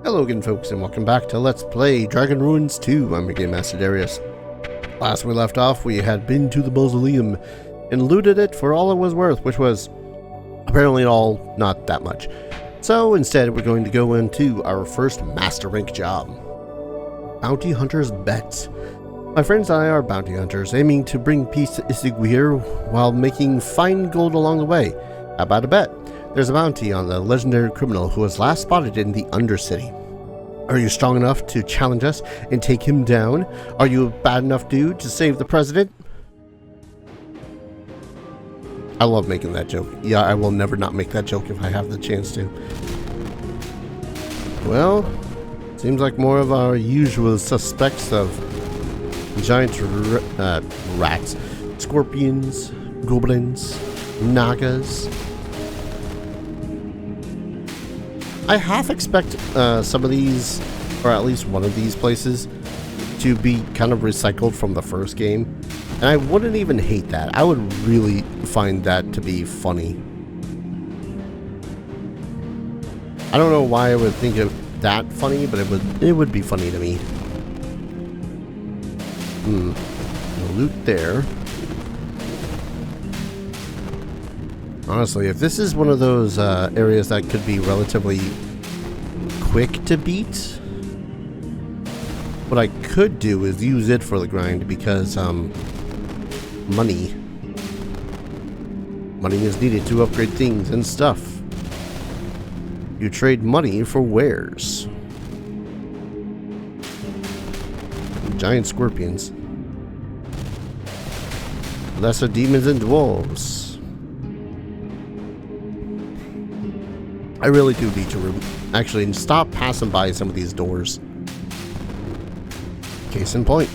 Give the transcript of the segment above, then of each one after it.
Hello again, folks, and welcome back to Let's Play Dragon Ruins 2. I'm your Game Master Darius. Last we left off, we had been to the mausoleum and looted it for all it was worth, which was apparently all not that much. So instead, we're going to go into our first Master Rank job. Bounty Hunter's Bet. My friends and I are bounty hunters, aiming to bring peace to Isiguir while making fine gold along the way. How about a bet? There's a bounty on the legendary criminal who was last spotted in the Undercity. Are you strong enough to challenge us and take him down? Are you a bad enough dude to save the president? I love making that joke. Yeah, I will never not make that joke if I have the chance to. Well, seems like more of our usual suspects of giant rats, scorpions, goblins, nagas. I half expect some of these, or at least one of these places, to be kind of recycled from the first game. And I wouldn't even hate that. I would really find that to be funny. I don't know why I would think of that funny, but it would be funny to me. No loot there. Honestly, if this is one of those areas that could be relatively quick to beat, what I could do is use it for the grind because money is needed to upgrade things and stuff. You trade money for wares. Giant scorpions. Lesser demons and dwarves. I really do need to actually stop passing by some of these doors. Case in point.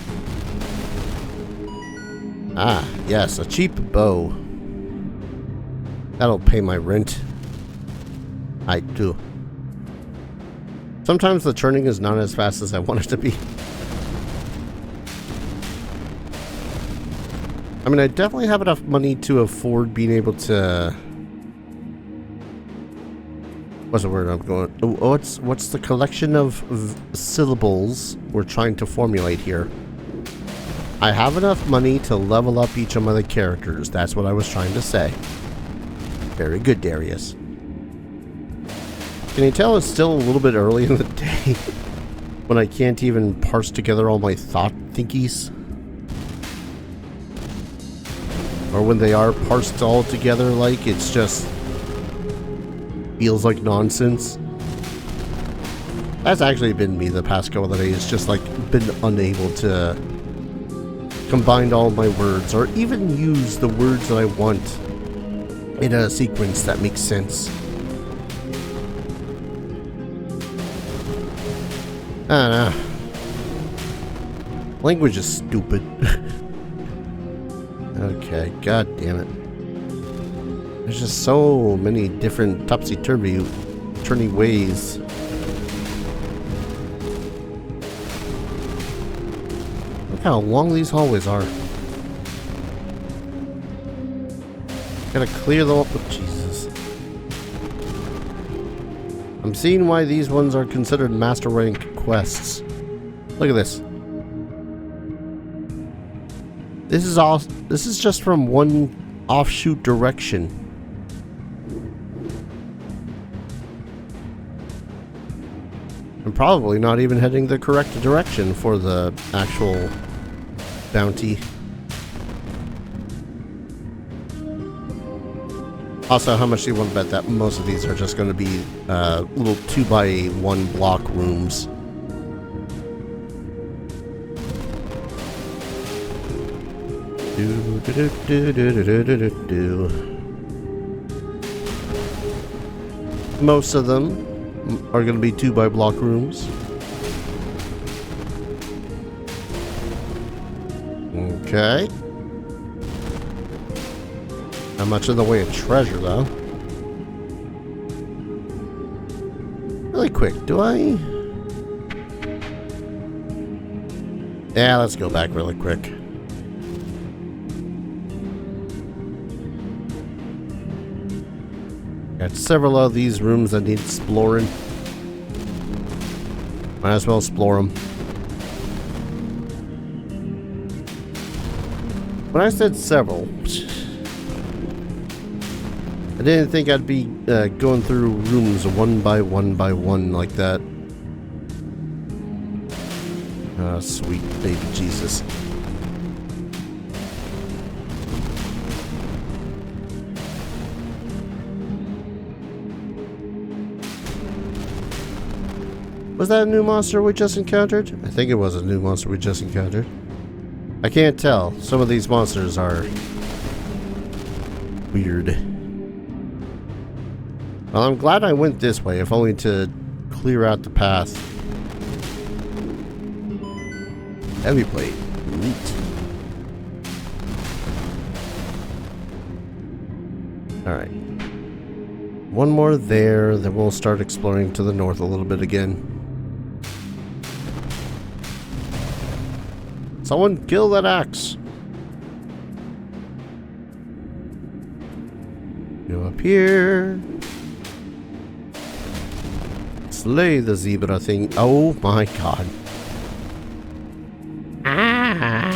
Ah, yes, a cheap bow. That'll pay my rent. I do. Sometimes the turning is not as fast as I want it to be. I mean, I definitely have enough money to afford being able to... What's the word I'm going? Oh, what's the collection of syllables we're trying to formulate here? I have enough money to level up each of my characters. That's what I was trying to say. Very good, Darius. Can you tell it's still a little bit early in the day when I can't even parse together all my thought thinkies? Or when they are parsed all together, like it's just feels like nonsense. That's actually been me the past couple of days, just like been unable to combine all my words or even use the words that I want in a sequence that makes sense. I don't know. Language is stupid. Okay, god damn it. There's just so many different topsy-turvy ways. Look how long these hallways are. Gotta clear them up with Jesus. I'm seeing why these ones are considered master rank quests. Look at this. This is just from one offshoot direction. I'm probably not even heading the correct direction for the actual bounty. Also, how much do you want to bet that most of these are just going to be little 2x1 block rooms? Most of them are going to be 2x block rooms. Okay. Not much in the way of treasure, though. Really quick, do I? Yeah, let's go back really quick. Got several of these rooms that need exploring. Might as well explore them. When I said several, I didn't think I'd be going through rooms one by one like that. Ah, sweet baby Jesus. Was that a new monster we just encountered? I think it was a new monster we just encountered. I can't tell. Some of these monsters are weird. Well, I'm glad I went this way, if only to clear out the path. Heavy plate. Neat. Alright. One more there, then we'll start exploring to the north a little bit again. Someone kill that axe. Go up here. Slay the zebra thing. Oh my god. Ah.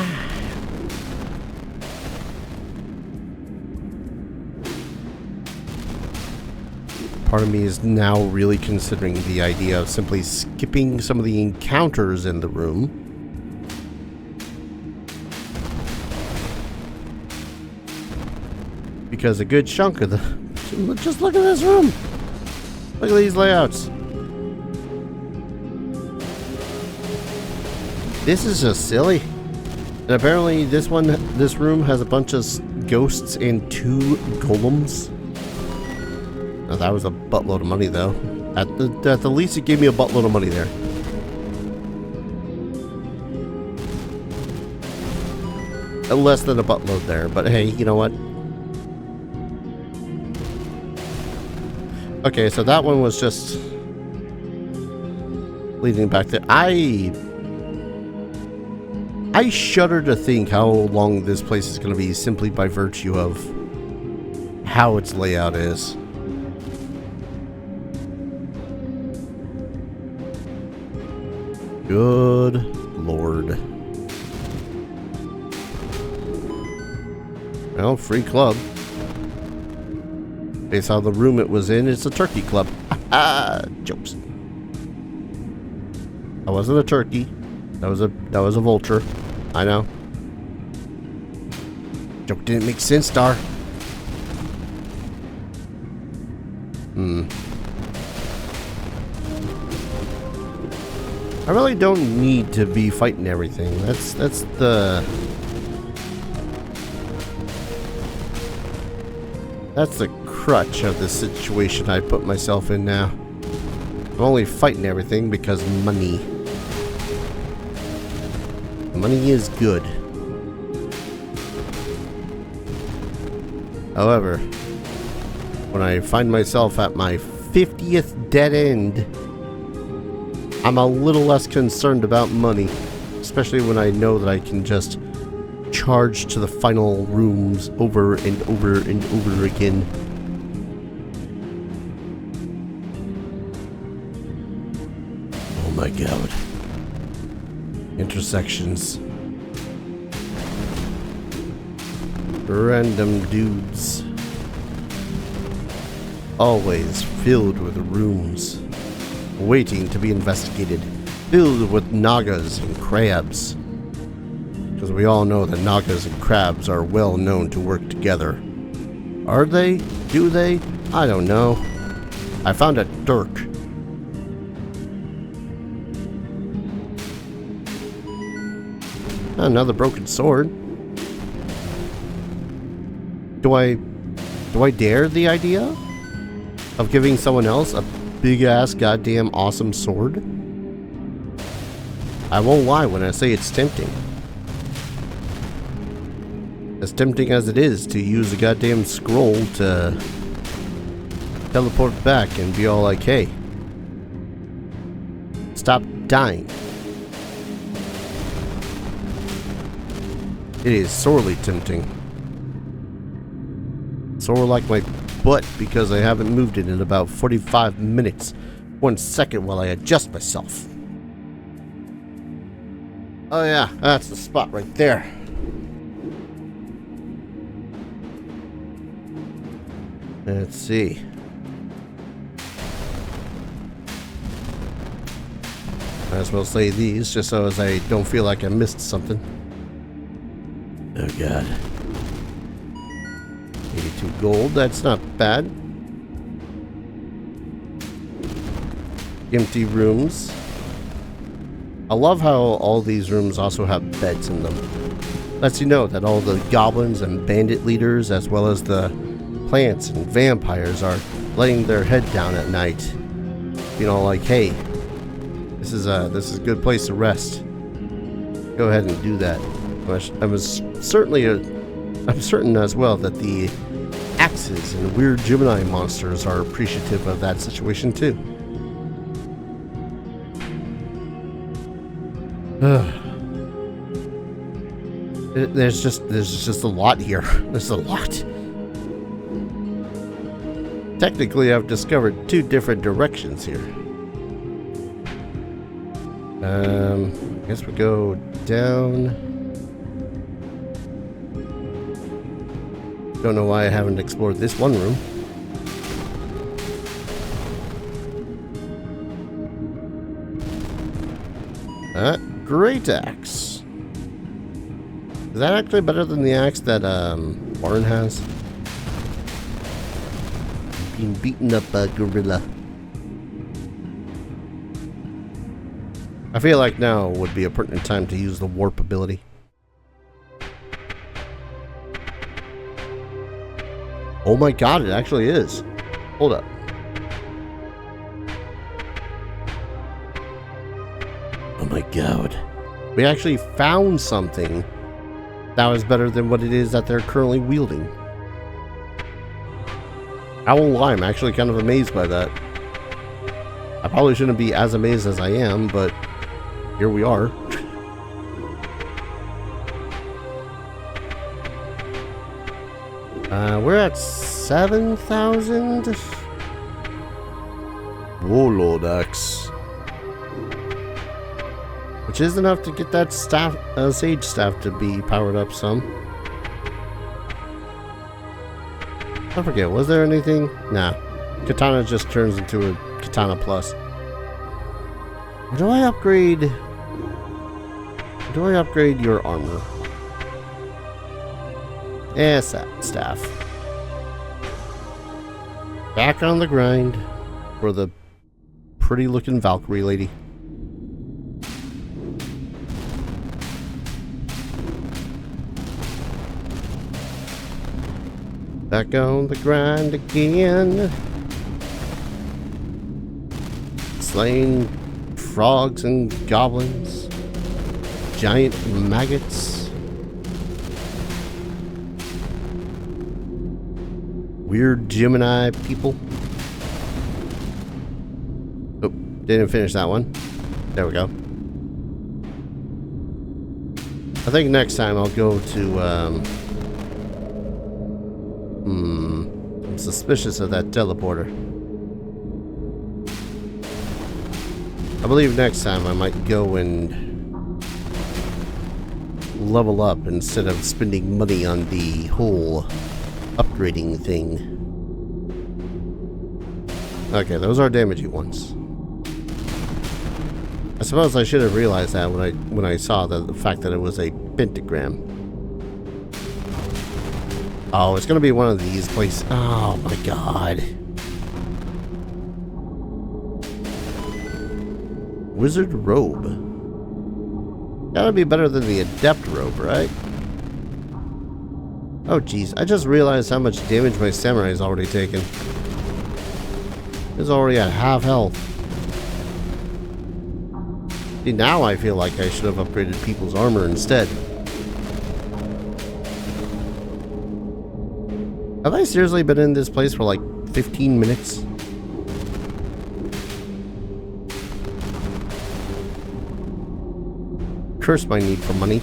Part of me is now really considering the idea of simply skipping some of the encounters in the room. Because a good chunk of the... Just look at this room! Look at these layouts. This is just silly. And apparently this room has a bunch of ghosts and 2 golems. Now that was a buttload of money though. At the least it gave me a buttload of money there. Less than a buttload there, but hey, you know what? Okay, so that one was just leading back there. I shudder to think how long this place is going to be simply by virtue of how its layout is. Good Lord. Well, free club. Based on the room it was in, it's a turkey club. Jokes. That wasn't a turkey. That was a vulture. I know. Joke didn't make sense, Star. I really don't need to be fighting everything. That's the crutch of the situation I put myself in now. I'm only fighting everything because money. Money is good. However, when I find myself at my 50th dead end, I'm a little less concerned about money, especially when I know that I can just charge to the final rooms over and over and over again. Oh my god. Intersections. Random dudes. Always filled with rooms, waiting to be investigated, filled with nagas and crabs. Because we all know that nagas and crabs are well known to work together. Are they? Do they? I don't know. I found a dirk. Another broken sword. Do I dare the idea of giving someone else a big-ass goddamn awesome sword? I won't lie when I say it's tempting. As tempting as it is to use a goddamn scroll to teleport back and be all like, hey, stop dying. It is sorely tempting. Sore like my butt because I haven't moved it in about 45 minutes. 1 second while I adjust myself. Oh yeah, that's the spot right there. Let's see. Might as well say these just so as I don't feel like I missed something. Oh god. 82 gold, that's not bad. Empty rooms. I love how all these rooms also have beds in them. Lets you know that all the goblins and bandit leaders, as well as the plants and vampires, are laying their head down at night. You know, like, hey, this is a good place to rest. Go ahead and do that. I'm certain as well that the axes and weird Gemini monsters are appreciative of that situation too. There's just a lot here. There's a lot. Technically, I've discovered 2 different directions here. I guess we go down. Don't know why I haven't explored this one room. Great axe. Is that actually better than the axe that Warren has? Being beaten up by a gorilla. I feel like now would be a pertinent time to use the warp ability. Oh my god, it actually is. Hold up. Oh my god. We actually found something that was better than what it is that they're currently wielding. I won't lie, I'm actually kind of amazed by that. I probably shouldn't be as amazed as I am, but here we are. We're at 7,000. Warlord axe. Which is enough to get that staff, sage staff to be powered up some. I forget, was there anything? Nah. Katana just turns into a Katana Plus. Do I upgrade your armor? Yes, that staff. Back on the grind for the pretty looking Valkyrie lady. Back on the grind again. Slaying frogs and goblins. Giant maggots. Weird Gemini people. Oh, didn't finish that one. There we go. I think next time I'll go to, I'm suspicious of that teleporter. I believe next time I might go and level up instead of spending money on the whole upgrading thing. Okay, those are damaging ones. I suppose I should have realized that when I saw the fact that it was a pentagram. Oh, it's gonna be one of these places. Oh my god. Wizard robe. Gotta be better than the adept robe, right? Oh jeez, I just realized how much damage my samurai's already taken. It's already at half health. See, now I feel like I should have upgraded people's armor instead. Have I seriously been in this place for like 15 minutes? Curse my need for money.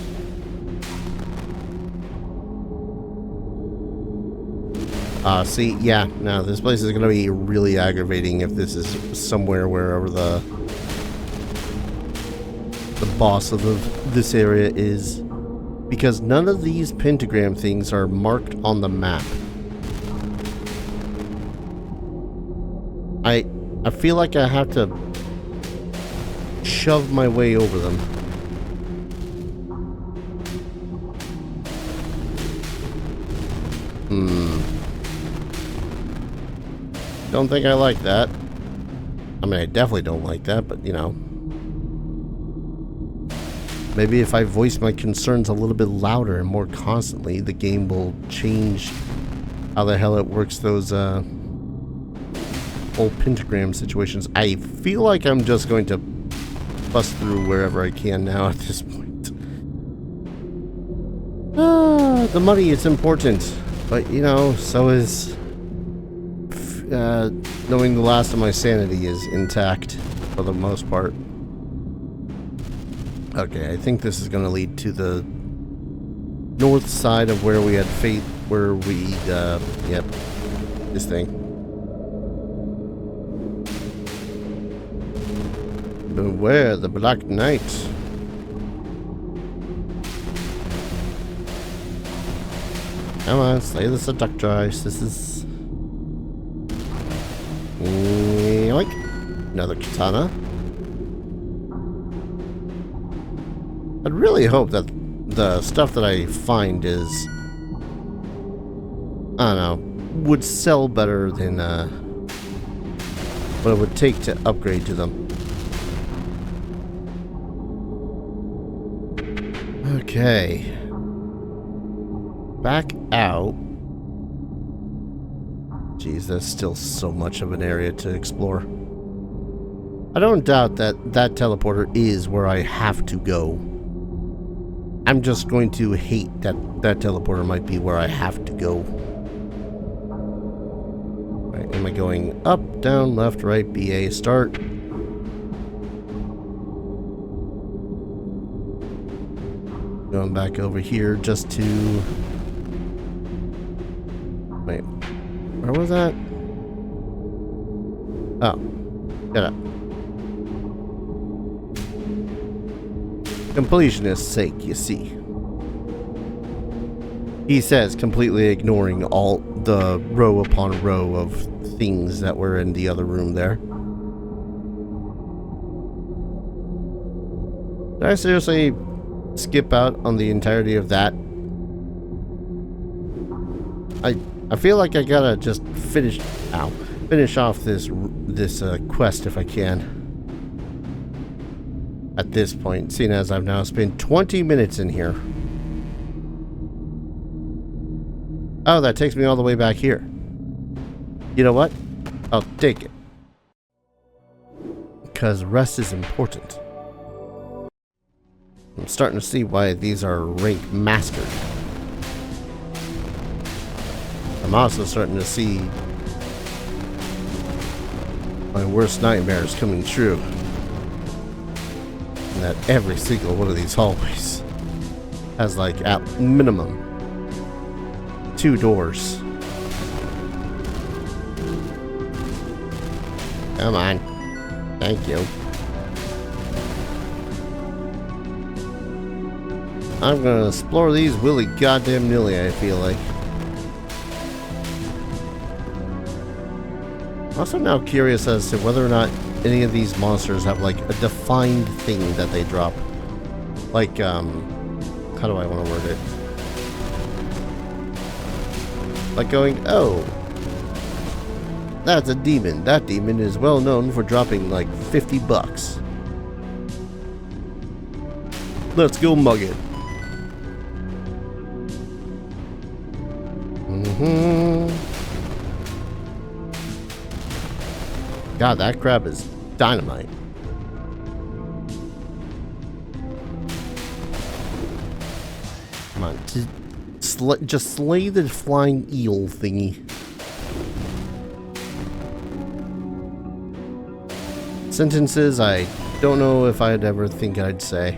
See, yeah, no, this place is gonna be really aggravating if this is somewhere wherever the boss of this area is because none of these pentagram things are marked on the map. I feel like I have to shove my way over them. Don't think I like that. I mean, I definitely don't like that, but you know. Maybe if I voice my concerns a little bit louder and more constantly, the game will change how the hell it works those whole pentagram situations. I feel like I'm just going to bust through wherever I can now at this point. The money is important, but you know, so is knowing the last of my sanity is intact for the most part. Okay, I think this is going to lead to the north side of where we had fate, where we, yep, this thing. Beware the Black Knight. Come on, slay the seductress. This is... Yoink. Another katana. I'd really hope that the stuff that I find is... I don't know, would sell better than what it would take to upgrade to them. Okay. Back out. Jeez, that's still so much of an area to explore. I don't doubt that that teleporter is where I have to go. I'm just going to hate that that teleporter might be where I have to go. Right, am I going up, down, left, right, BA, start? Going back over here just to... Wait, where was that? Oh, get up. Completionist's sake, you see. He says, completely ignoring all the row upon row of things that were in the other room there. Did I seriously skip out on the entirety of that? I feel like I gotta just finish off this quest if I can. At this point, seeing as I've now spent 20 minutes in here. Oh, that takes me all the way back here. You know what? I'll take it. Because rest is important. I'm starting to see why these are rank mastered. I'm also starting to see my worst nightmares coming true. And that every single one of these hallways has, like, at minimum 2 doors. Come on. Thank you. I'm gonna explore these willy goddamn nilly, I feel like. I'm also now curious as to whether or not any of these monsters have like a defined thing that they drop. Like, how do I want to word it? Like going, oh, that's a demon. That demon is well known for dropping like $50. Let's go mug it. God, that crab is dynamite. Come on, just slay the flying eel thingy. Sentences I don't know if I'd ever think I'd say.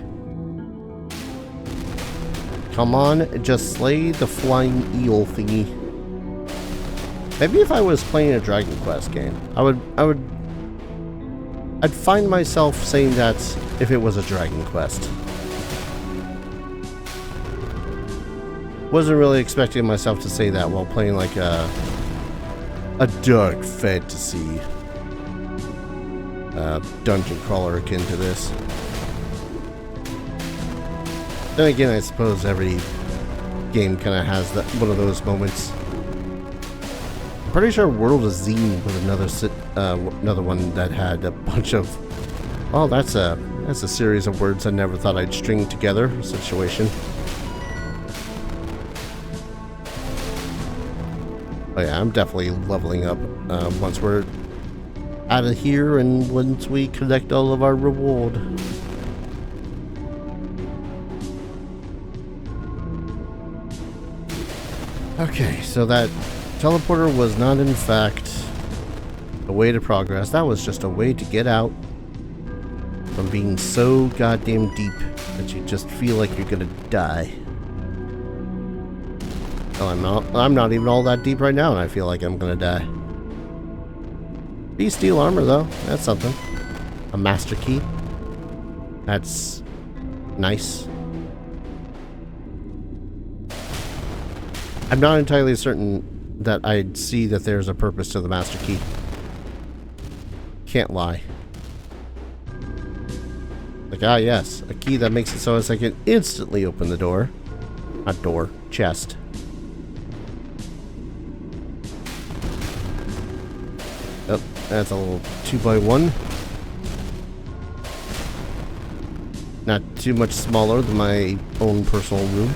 Come on, just slay the flying eel thingy. Maybe if I was playing a Dragon Quest game, I would I'd find myself saying that if it was a Dragon Quest. Wasn't really expecting myself to say that while playing like a dark fantasy dungeon crawler akin to this. Then again, I suppose every game kind of has that one of those moments. I'm pretty sure World of Zine was another one that had a bunch of, oh, that's a series of words I never thought I'd string together situation. Oh yeah, I'm definitely leveling up once we're out of here and once we collect all of our reward. Okay, so that teleporter was not in fact a way to progress. That was just a way to get out from being so goddamn deep that you just feel like you're gonna die. Oh, I'm not even all that deep right now, and I feel like I'm gonna die. Beast steel armor, though. That's something. A master key. That's nice. I'm not entirely certain that I'd see that there's a purpose to the master key. Can't lie. Like, ah, yes. A key that makes it so as I can instantly open the door. Not door. Chest. Oh, that's a little 2x1. Not too much smaller than my own personal room.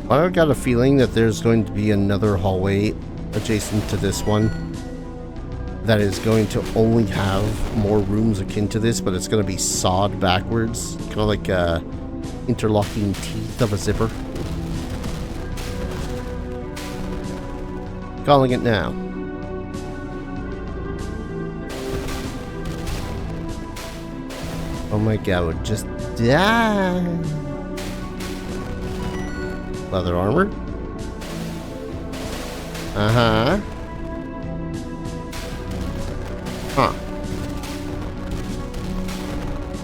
I've got a feeling that there's going to be another hallway adjacent to this one that is going to only have more rooms akin to this, but it's going to be sawed backwards, kind of like interlocking teeth of a zipper. Calling it now. Oh my god, would just die. Leather armor. Uh-huh. Huh.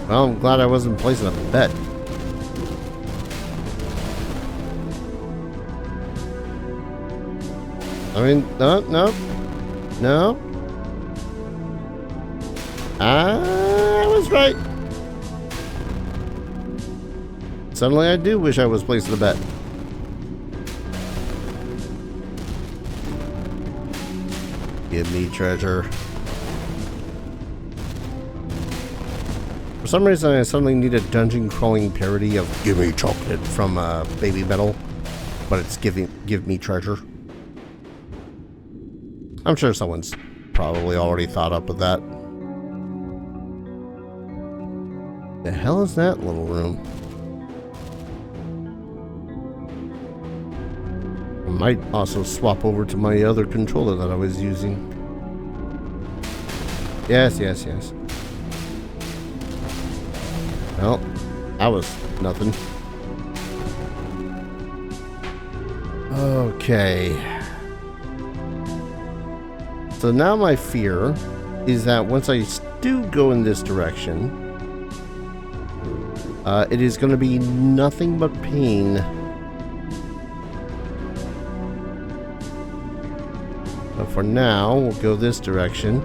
Well, I'm glad I wasn't placing a bet. I mean, no. I was right. Suddenly I do wish I was placing a bet. Give me treasure. For some reason, I suddenly need a dungeon crawling parody of "Give me chocolate" from Baby Metal, but it's give me treasure. I'm sure someone's probably already thought up with that. The hell is that little room? I might also swap over to my other controller that I was using. Yes. Well, that was nothing. Okay. So now my fear is that once I do go in this direction, it is going to be nothing but pain. But for now, we'll go this direction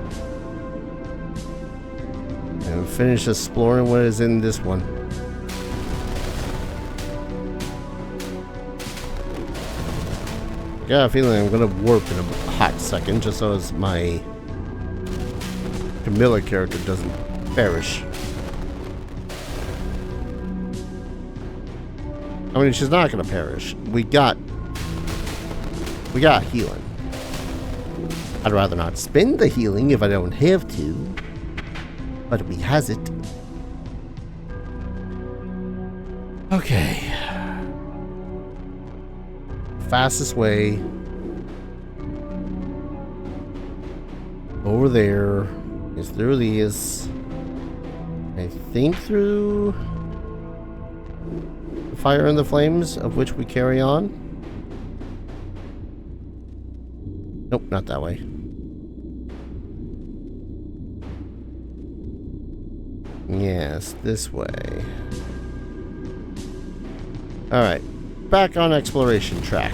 and finish exploring what is in this one. I got a feeling I'm going to warp in a hot second just so as my Camilla character doesn't perish. I mean, she's not going to perish. We got healing. I'd rather not spend the healing if I don't have to, but we has it. Okay. Fastest way over there is through these. I think through the fire and the flames, of which we carry on. Nope, not that way. Yes, this way. Alright, back on exploration track.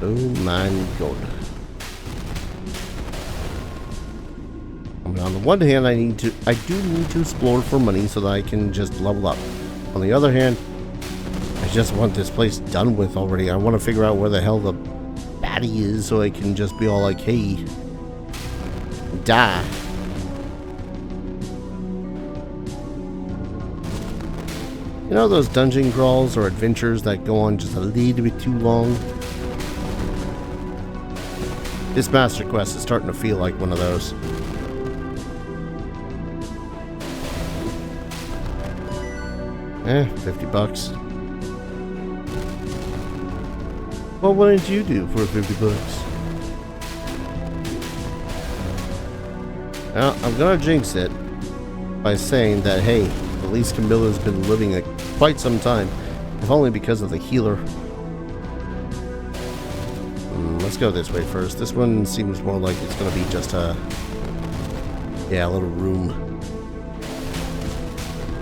Oh my god. I mean, on the one hand, I do need to explore for money so that I can just level up. On the other hand, I just want this place done with already. I want to figure out where the hell the baddie is so I can just be all like, hey, die. You know those dungeon crawls or adventures that go on just a little bit too long? This Master Quest is starting to feel like one of those. $50. Well, what did you do for $50? Well, I'm gonna jinx it by saying that, hey, at least Camilla's been living quite some time, if only because of the healer. Let's go this way first. This one seems more like it's gonna be just a little room.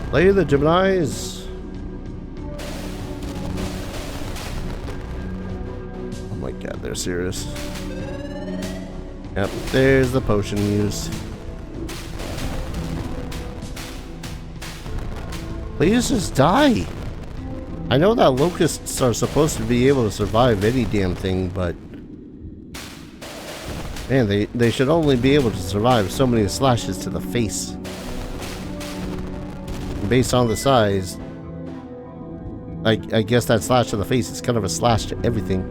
Play the Geminis. Oh my god, they're serious. Yep, there's the potion used. Please just die. I know that locusts are supposed to be able to survive any damn thing, but man, they should only be able to survive so many slashes to the face. And based on the size, I guess that slash to the face is kind of a slash to everything.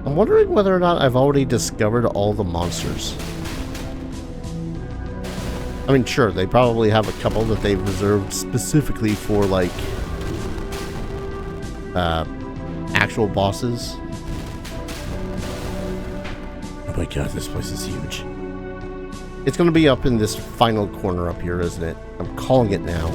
I'm wondering whether or not I've already discovered all the monsters. I mean, sure, they probably have a couple that they've reserved specifically for, like, actual bosses. Oh my god, this place is huge. It's gonna be up in this final corner up here, isn't it? I'm calling it now.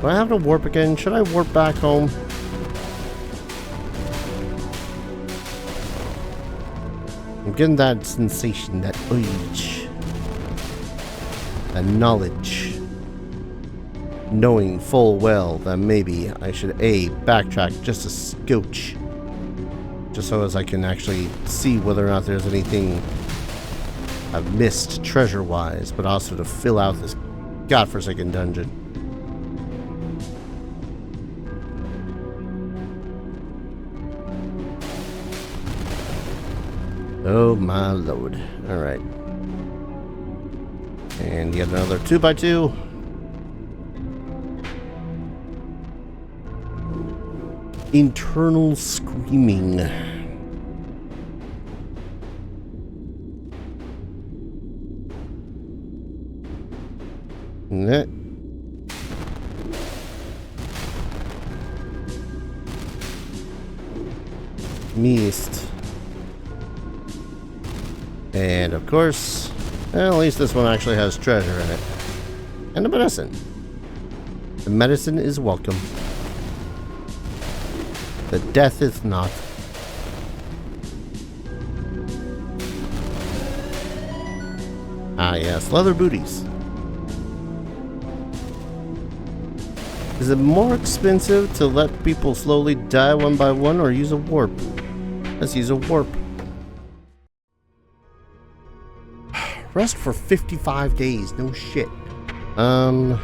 Do I have to warp again? Should I warp back home? I'm getting that sensation, that urge, that knowledge, knowing full well that maybe I should backtrack just a scotch, just so as I can actually see whether or not there's anything I've missed treasure-wise, but also to fill out this godforsaken dungeon. Oh my lord. Alright. And yet another 2x2. Internal screaming. That. Missed. And of course, well, at least this one actually has treasure in it. And a medicine. The medicine is welcome. The death is not. Ah yes, leather booties. Is it more expensive to let people slowly die one by one or use a warp? Let's use a warp. Rest for 55 days, no shit. Yeah,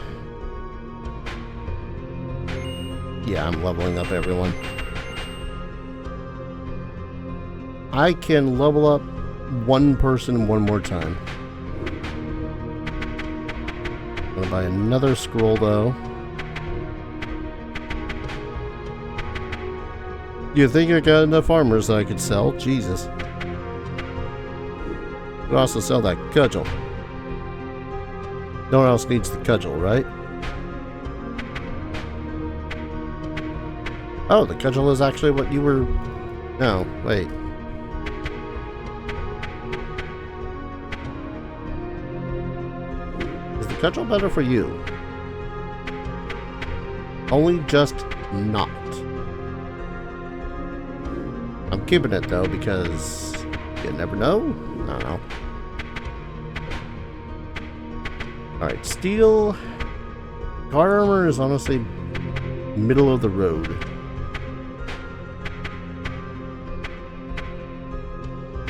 I'm leveling up everyone. I can level up one person one more time. I'm gonna buy another scroll though. You think I got enough armors that I could sell? Jesus. Could also sell that cudgel. No one else needs the cudgel, right? Oh, the cudgel is actually what you were... No, wait. Cudgel better for you. Only just not. I'm keeping it though because you never know. I don't know. Alright, steel. Guard armor is honestly middle of the road.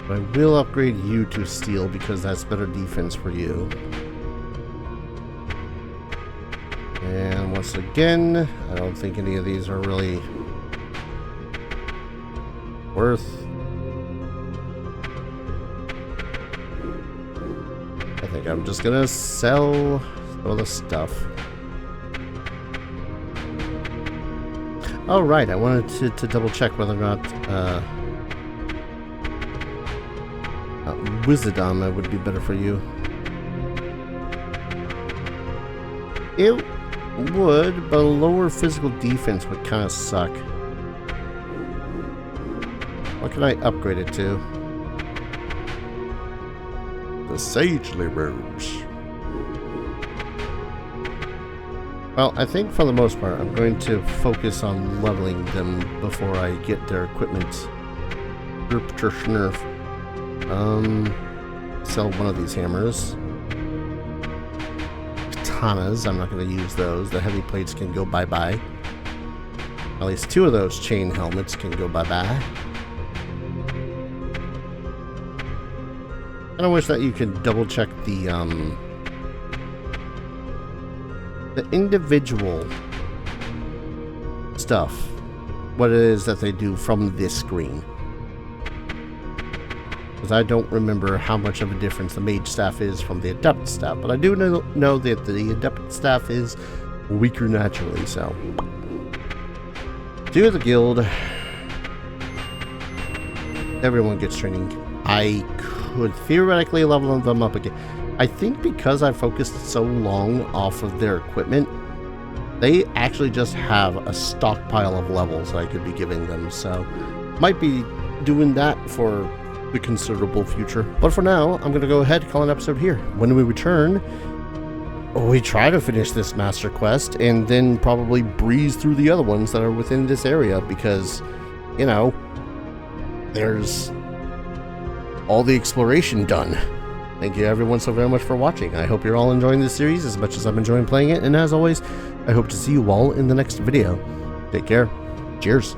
But I will upgrade you to steel because that's better defense for you. And once again, I don't think any of these are really worth. I think I'm just gonna sell all the stuff. Oh right, I wanted to double check whether or not Wisdom would be better for you. It would, but a lower physical defense would kind of suck. What can I upgrade it to? The Sagely Robes. Well, I think for the most part, I'm going to focus on leveling them before I get their equipment. Nerf. Sell one of these hammers. Katanas, I'm not going to use those. The heavy plates can go bye-bye. At least two of those chain helmets can go bye-bye. And I wish that you could double-check the individual stuff. What it is that they do from this screen. Because I don't remember how much of a difference the mage staff is from the adept staff, but I do know that the adept staff is weaker naturally, so. Do the guild. Everyone gets training. I could theoretically level them up again. I think because I focused so long off of their equipment, they actually just have a stockpile of levels I could be giving them, so might be doing that for the considerable future. But for now, I'm going to go ahead and call an episode here. When we return, we try to finish this master quest and then probably breeze through the other ones that are within this area because, you know, there's all the exploration done. Thank you everyone so very much for watching. I hope you're all enjoying this series as much as I'm enjoying playing it, and as always, I hope to see you all in the next video. Take care. Cheers.